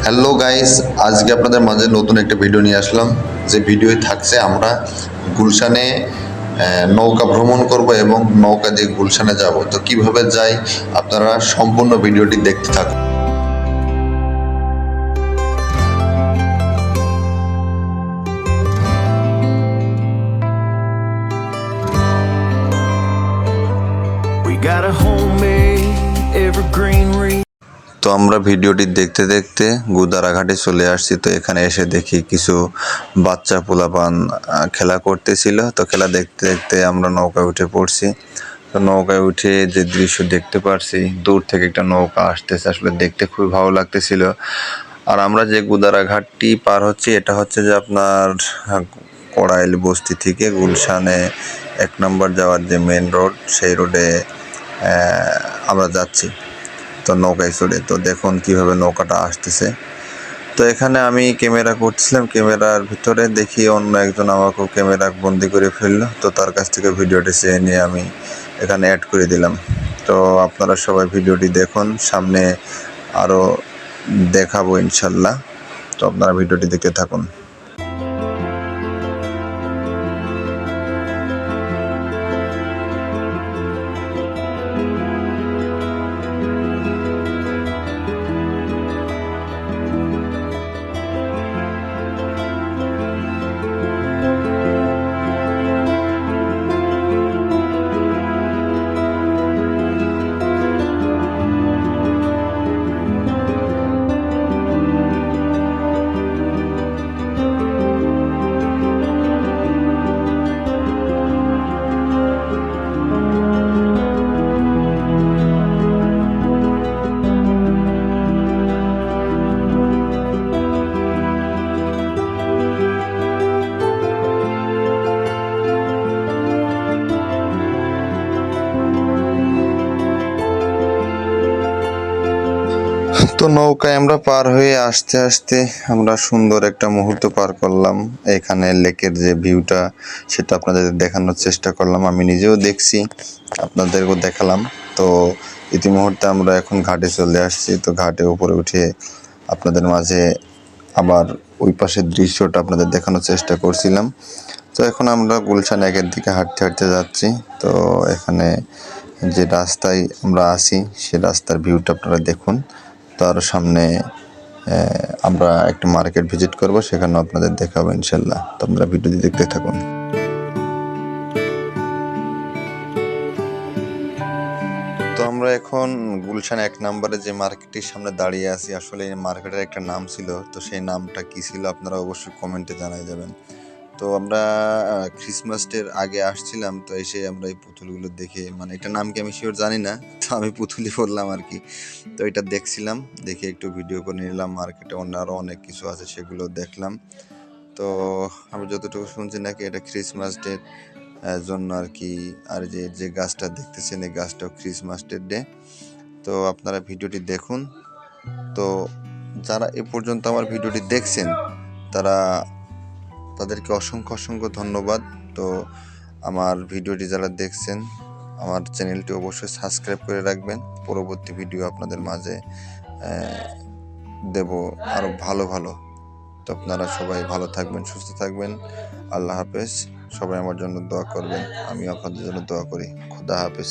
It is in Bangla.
হ্যালো গাইস, আজকে আপনাদের মাঝে নতুন একটা ভিডিও নিয়ে আসলাম। যে ভিডিওয় থাকছে আমরা গুলশানে নৌকা ভ্রমণ করব এবং নৌকা দিয়ে গুলশানে যাব। তো কিভাবে যাই আপনারা সম্পূর্ণ ভিডিওটি দেখতে থাকুন। We got a homemade evergreen wreath. তো আমরা ভিডিওটি দেখতে দেখতে গুদারাঘাটে চলে আসছি। তো এখানে এসে দেখি কিছু বাচ্চা পোলাপান খেলা করতেছিল। তো খেলা দেখতে দেখতে আমরা নৌকায় উঠে পড়ছি। তো নৌকায় উঠে যে দৃশ্য দেখতে পারছি, দূর থেকে একটা নৌকা আসতেছে, আসলে দেখতে খুবই ভালো লাগতেছিল। আর আমরা যে গুদারাঘাটটি পার হচ্ছি, এটা হচ্ছে যে আপনার কড়াইল বস্তি থেকে গুলশানে 1 নম্বর যাওয়ার যে মেন রোড, সেই রোডে আমরা যাচ্ছি। তো নৌকায় চড়ে তো দেখুন কিভাবে নৌকাটা আসতেছে। তো এখানে আমি ক্যামেরা করছিলাম, ক্যামেরার ভিতরে দেখি অন্য একজন আমাকেও ক্যামেরা বন্দি করে ফেললো। তো তার কাছ থেকে ভিডিওটি চেয়ে নিয়ে আমি এখানে অ্যাড করে দিলাম। তো আপনারা সবাই ভিডিওটি দেখুন, সামনে আরও দেখাবো ইনশাল্লাহ। তো আপনারা ভিডিওটি দেখতে থাকুন। তো নৌকায় আমরা পার হয়ে আস্তে আস্তে আমরা সুন্দর একটা মুহূর্ত পার করলাম। এখানে লেকের যে ভিউটা, সেটা আপনাদের দেখানোর চেষ্টা করলাম। আমি নিজেও দেখছি, আপনাদেরকেও দেখালাম। তো ইতিমধ্যে আমরা এখন ঘাটে চলে আসছি। তো ঘাটে উপরে উঠে আপনাদের মাঝে আবার ওই পাশের দৃশ্যটা আপনাদের দেখানোর চেষ্টা করছিলাম। তো এখন আমরা গুলশান 1-এর দিকে হাঁটতে হাঁটতে যাচ্ছি। তো এখানে যে রাস্তায় আমরা আছি, সে রাস্তার ভিউটা আপনারা দেখুন। তার সামনে আমরা একটা মার্কেট ভিজিট করব, সেখানে আপনাদের দেখাবো ইনশাল্লাহ। তো আপনারা ভিডিওটি দেখতে থাকুন। তো আমরা এখন গুলশান 1 নম্বরে যে মার্কেটটির সামনে দাঁড়িয়ে আছি, আসলে এই মার্কেটের একটা নাম ছিল। তো সেই নামটা কি ছিল আপনারা অবশ্যই কমেন্টে জানাই যাবেন। তো আমরা ক্রিসমাস ডের আগে আসছিলাম। তো এসে আমরা এই পুতুলগুলো দেখে, মানে এটা নাম কি আমি শিওর জানি না, তো আমি পুতুলই বললাম আর কি। তো এটা দেখছিলাম, দেখে একটু ভিডিও করে নিলাম। মার্কেটে অন্য আরও অনেক কিছু আছে, সেগুলো দেখলাম। তো আমি যতটুকু শুনছি নাকি এটা ক্রিসমাস ডের জন্য আর কি। আর যে গাছটা দেখতেছেন, এই গাছটাও ক্রিসমাস ডে। তো আপনারা ভিডিওটি দেখুন। তো যারা এ পর্যন্ত আমার ভিডিওটি দেখছেন, তাদেরকে অসংখ্য অসংখ্য ধন্যবাদ। তো আমার ভিডিওটি যারা দেখছেন, আমার চ্যানেলটি অবশ্যই সাবস্ক্রাইব করে রাখবেন। পরবর্তী ভিডিও আপনাদের মাঝে দেব আরও ভালো ভালো। তো আপনারা সবাই ভালো থাকবেন, সুস্থ থাকবেন। আল্লাহ হাফেজ। সবাই আমার জন্য দোয়া করবেন, আমি আপনাদের জন্য দোয়া করি। খুদা হাফেজ।